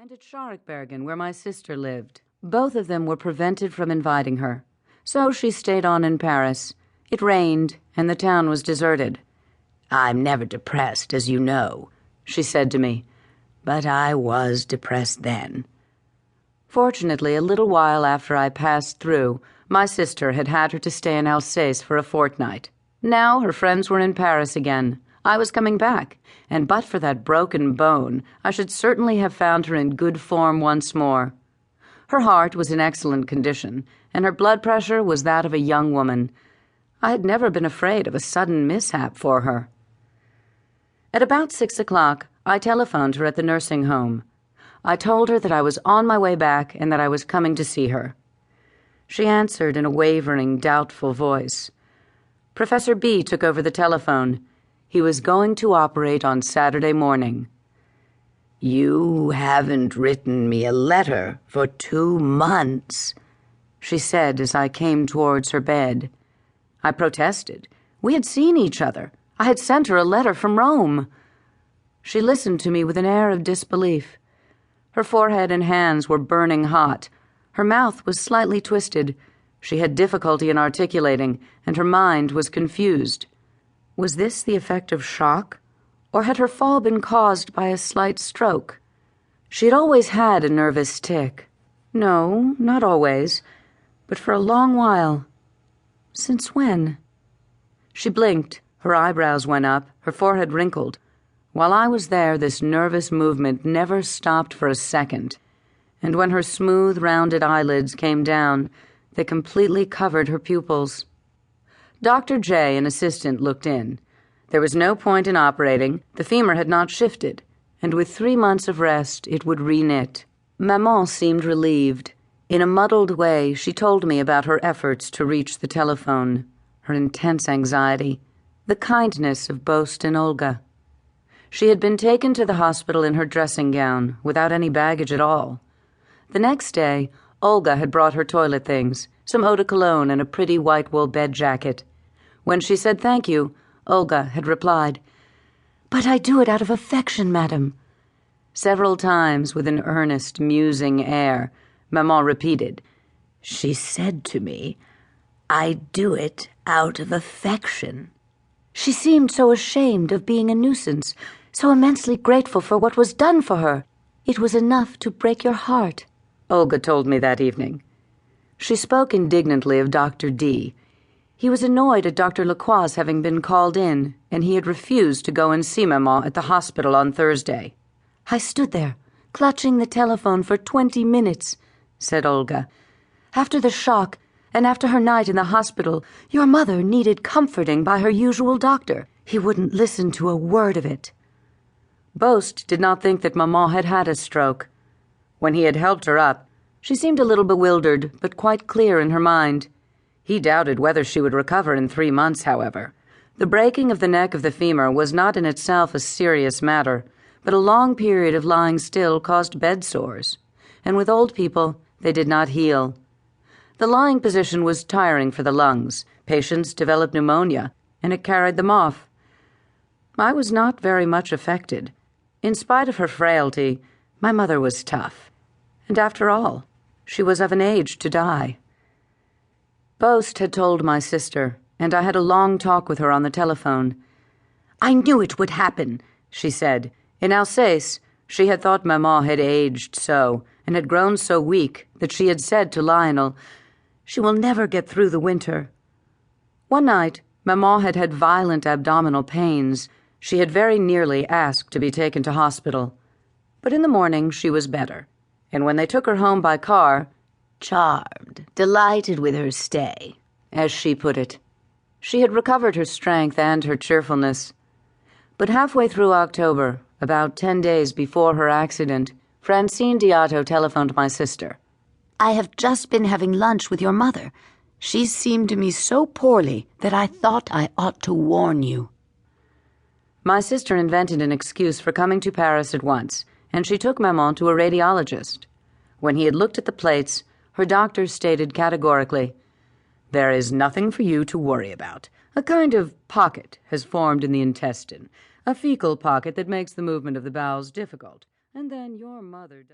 and at Scharikbergen, where my sister lived. Both of them were prevented from inviting her, so she stayed on in Paris. It rained, and the town was deserted. "I'm never depressed, as you know," she said to me, "but I was depressed then." Fortunately, a little while after I passed through, my sister had her to stay in Alsace for a fortnight. Now her friends were in Paris again. I was coming back, and but for that broken bone, I should certainly have found her in good form once more. Her heart was in excellent condition, and her blood pressure was that of a young woman. I had never been afraid of a sudden mishap for her. At about 6 o'clock, I telephoned her at the nursing home. I told her that I was on my way back and that I was coming to see her. She answered in a wavering, doubtful voice. Professor B took over the telephone. He was going to operate on Saturday morning. "You haven't written me a letter for 2 months, she said as I came towards her bed. I protested. We had seen each other. I had sent her a letter from Rome. She listened to me with an air of disbelief. Her forehead and hands were burning hot. Her mouth was slightly twisted. She had difficulty in articulating, and her mind was confused. Was this the effect of shock, or had her fall been caused by a slight stroke? She had always had a nervous tic. No, not always, but for a long while. Since when? She blinked. Her eyebrows went up, her forehead wrinkled. While I was there, this nervous movement never stopped for a second, and when her smooth, rounded eyelids came down, they completely covered her pupils. Dr. J, an assistant, looked in. There was no point in operating. The femur had not shifted, and with 3 months of rest, it would reknit. Maman seemed relieved. In a muddled way, she told me about her efforts to reach the telephone, her intense anxiety, the kindness of Bost and Olga. She had been taken to the hospital in her dressing gown, without any baggage at all. The next day, Olga had brought her toilet things, some eau de cologne and a pretty white wool bed jacket. When she said thank you, Olga had replied, "But I do it out of affection, madam." Several times, with an earnest, musing air, Maman repeated, "She said to me, 'I do it out of affection.'" She seemed so ashamed of being a nuisance, so immensely grateful for what was done for her. "It was enough to break your heart," Olga told me that evening. She spoke indignantly of Dr. D. He was annoyed at Dr. Lacroix's having been called in, and he had refused to go and see Maman at the hospital on Thursday. "I stood there, clutching the telephone for 20 minutes, said Olga. "After the shock, and after her night in the hospital, your mother needed comforting by her usual doctor. He wouldn't listen to a word of it." Bost did not think that Maman had had a stroke. When he had helped her up, she seemed a little bewildered, but quite clear in her mind. He doubted whether she would recover in 3 months, however. The breaking of the neck of the femur was not in itself a serious matter, but a long period of lying still caused bed sores, and with old people, they did not heal. The lying position was tiring for the lungs. Patients developed pneumonia, and it carried them off. I was not very much affected. In spite of her frailty, my mother was tough. And after all, she was of an age to die. Bost had told my sister, and I had a long talk with her on the telephone. "I knew it would happen," she said. In Alsace, she had thought Maman had aged so, and had grown so weak, that she had said to Lionel, "She will never get through the winter." One night, Maman had had violent abdominal pains. She had very nearly asked to be taken to hospital. But in the morning she was better, and when they took her home by car, "charmed, delighted with her stay," as she put it. She had recovered her strength and her cheerfulness. But halfway through October, about 10 days before her accident, Francine Diatto telephoned my sister. "I have just been having lunch with your mother. She seemed to me so poorly that I thought I ought to warn you." My sister invented an excuse for coming to Paris at once, and she took Maman to a radiologist. When he had looked at the plates, her doctor stated categorically, "There is nothing for you to worry about. A kind of pocket has formed in the intestine, a fecal pocket that makes the movement of the bowels difficult, and then your mother does..."